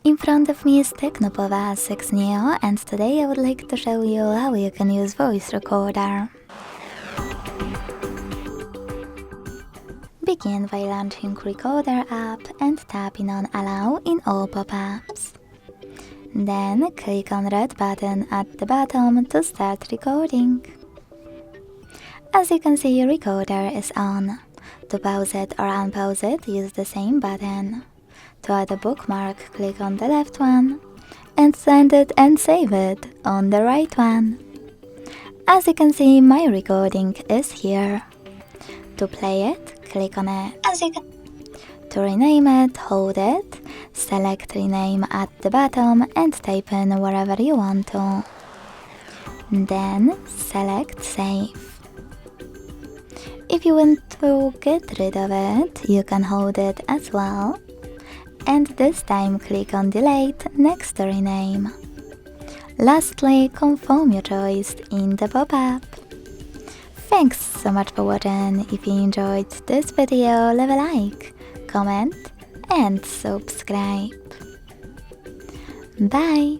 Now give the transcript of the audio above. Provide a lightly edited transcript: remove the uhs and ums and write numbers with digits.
In front of me is TECNO Pova 6 Neo, and today I would like to show you how you can use voice recorder. Begin by launching Recorder app and tapping on Allow in all pop-ups. Then click on red button at the bottom to start recording. As you can see, recorder is on. To pause it or unpause it, use the same button. To add a bookmark, click on the left one, and send it and save it on the right one. As you can see, my recording is here. To play it, click on it. To rename it, hold it, select rename at the bottom and type in wherever you want to. Then select save. If you want to get rid of it, you can hold it as well. And this time click on delete next to rename. Lastly, confirm your choice in the pop-up. Thanks so much for watching. If you enjoyed this video, leave a like, comment and subscribe. Bye!